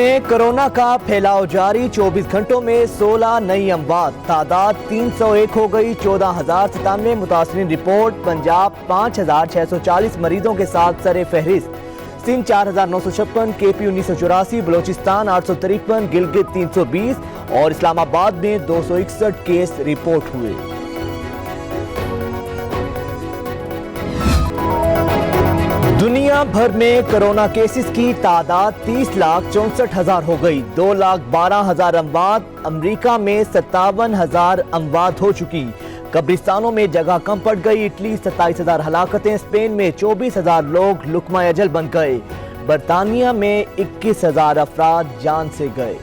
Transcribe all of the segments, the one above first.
میں کورونا کا پھیلاؤ جاری، 24 گھنٹوں میں 16 نئی اموات، تعداد 301 ہو گئی، 14,097 متاثرین رپورٹ۔ پنجاب 5,640 مریضوں کے ساتھ سر فہرست، سندھ 4,956، کے پی 1984، بلوچستان 853، گلگت 320 اور اسلام آباد میں 261 کیس رپورٹ ہوئے۔ دنیا بھر میں کورونا کیسز کی تعداد 30,64,000 ہو گئی، 2,12,000 اموات۔ امریکہ میں 57,000 اموات ہو چکی، قبرستانوں میں جگہ کم پڑ گئی۔ اٹلی 27,000 ہلاکتیں، اسپین میں 24,000 لوگ لقمہ اجل بن گئے، برطانیہ میں 21,000 افراد جان سے گئے۔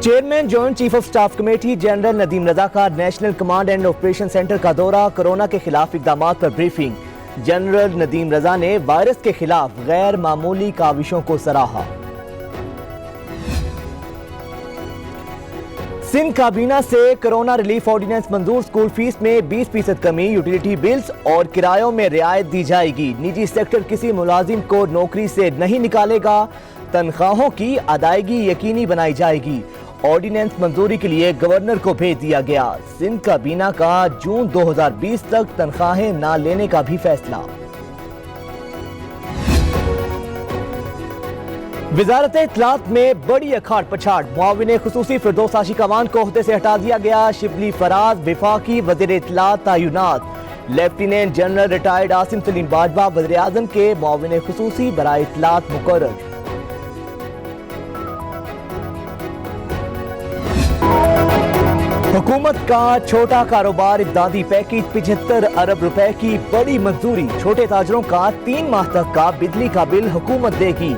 Chairman joint chief of staff committee general Nadeem Raza کا national command and operation centre کا دورہ، کورونا کے خلاف اقدامات پر بریفنگ۔ جنرل ندیم رضا نے وائرس کے خلاف غیر معمولی کاوشوں کو سراہا۔ سندھ کابینہ سے کورونا ریلیف آرڈیننس منظور، اسکول فیس میں 20% کمی، یوٹیلیٹی بلز اور کرایوں میں رعایت دی جائے گی۔ نجی سیکٹر کسی ملازم کو نوکری سے نہیں نکالے گا، تنخواہوں کی ادائیگی یقینی بنائی جائے گی۔ آرڈیننس منظوری کے لیے گورنر کو بھیج دیا گیا۔ سندھ کابینہ کا جون 2020 تک تنخواہیں نہ لینے کا بھی فیصلہ۔ وزارت اطلاعات میں بڑی اکھاڑ پچھاڑ، معاون خصوصی فردوس آشی کوان کو عہدے سے ہٹا دیا گیا۔ شبلی فراز وفاقی وزیر اطلاعات تعینات، lieutenant general retired Asim Saleem Bajwa وزیر اعظم کے معاون خصوصی برائے اطلاعات مقرر۔ حکومت کا چھوٹا کاروبار امدادی پیکیج، 75 ارب روپے کی بڑی منظوری، چھوٹے تاجروں کا 3 ماہ تک کا بجلی کا بل حکومت دے گی۔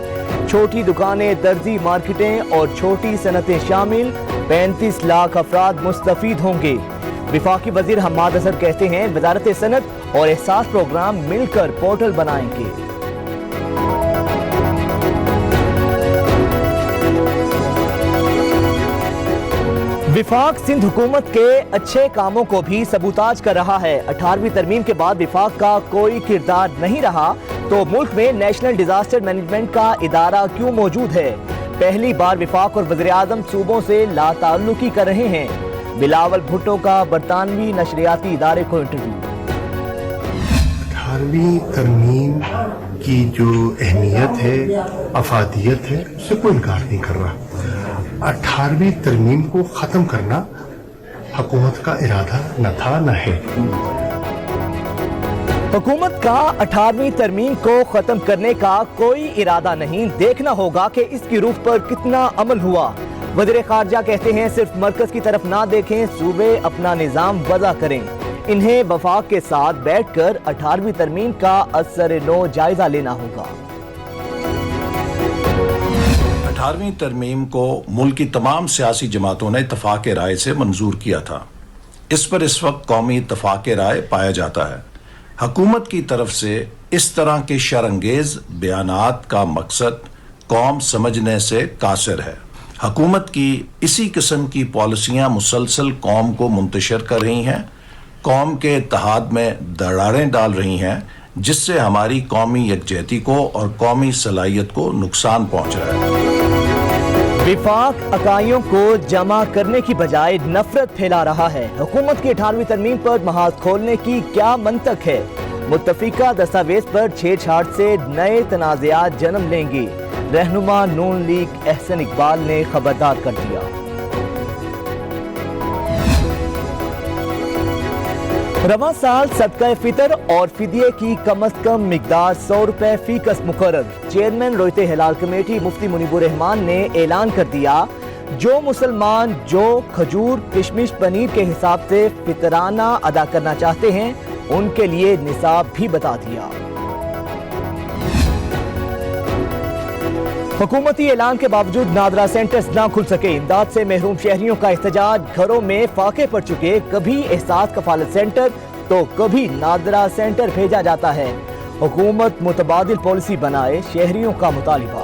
چھوٹی دکانیں، درزی مارکیٹیں اور چھوٹی صنعتیں شامل 35 لاکھ افراد مستفید ہوں گے۔ وفاقی وزیر حماد اظہر کہتے ہیں وزارت صنعت اور احساس پروگرام مل کر پورٹل بنائیں گے۔ وفاق سندھ حکومت کے اچھے کاموں کو بھی سبوتاج کر رہا ہے۔ 18ویں ترمیم کے بعد وفاق کا کوئی کردار نہیں رہا تو ملک میں نیشنل ڈیزاسٹر مینجمنٹ کا ادارہ کیوں موجود ہے؟ پہلی بار وفاق اور وزیر اعظم صوبوں سے لا تعلقی کر رہے ہیں۔ بلاول بھٹو کا برطانوی نشریاتی ادارے کو انٹرویو۔ 18ویں ترمیم کی جو اہمیت ہے، افادیت ہے، اس سے کوئی انکار نہیں کر رہا۔ 18ویں ترمیم کو ختم کرنا حکومت کا ارادہ نہ تھا، نہ ہے۔ حکومت کا 18ویں ترمیم کو ختم کرنے کا کوئی ارادہ نہیں، دیکھنا ہوگا کہ اس کی روح پر کتنا عمل ہوا۔ وزیر خارجہ کہتے ہیں صرف مرکز کی طرف نہ دیکھیں، صوبے اپنا نظام وضع کریں۔ انہیں وفاق کے ساتھ بیٹھ کر 18ویں ترمیم کا اثر نو جائزہ لینا ہوگا۔ 18ویں ترمیم کو ملک کی تمام سیاسی جماعتوں نے اتفاق رائے سے منظور کیا تھا۔ اس پر اس وقت قومی اتفاق رائے پایا جاتا ہے۔ حکومت کی طرف سے اس طرح کے شرانگیز بیانات کا مقصد قوم سمجھنے سے قاصر ہے۔ حکومت کی اسی قسم کی پالیسیاں مسلسل قوم کو منتشر کر رہی ہیں، قوم کے اتحاد میں دراڑیں ڈال رہی ہیں، جس سے ہماری قومی یکجہتی کو اور قومی صلاحیت کو نقصان پہنچ رہا ہے۔ وفاق اکائیوں کو جمع کرنے کی بجائے نفرت پھیلا رہا ہے۔ حکومت کی 18ویں ترمیم پر محاذ کھولنے کی کیا منطق ہے؟ متفقہ دستاویز پر چھیڑ چھاڑ سے نئے تنازعات جنم لیں گے، رہنما نون لیگ احسن اقبال نے خبردار کر دیا۔ رواں سال صدقہ فطر اور فدیے کی کم از کم مقدار 100 روپے فی کس مقرر۔ چیئرمین رویت ہلال کمیٹی مفتی منیب الرحمان نے اعلان کر دیا، جو مسلمان جو کھجور کشمش پنیر کے حساب سے فطرانہ ادا کرنا چاہتے ہیں ان کے لیے نصاب بھی بتا دیا۔ حکومتی اعلان کے باوجود نادرا سینٹرز نہ کھل سکے، امداد سے محروم شہریوں کا احتجاج، گھروں میں فاقے پڑ چکے، کبھی احساس کفالت سینٹر تو کبھی نادرا سینٹر بھیجا جاتا ہے۔ حکومت متبادل پالیسی بنائے، شہریوں کا مطالبہ۔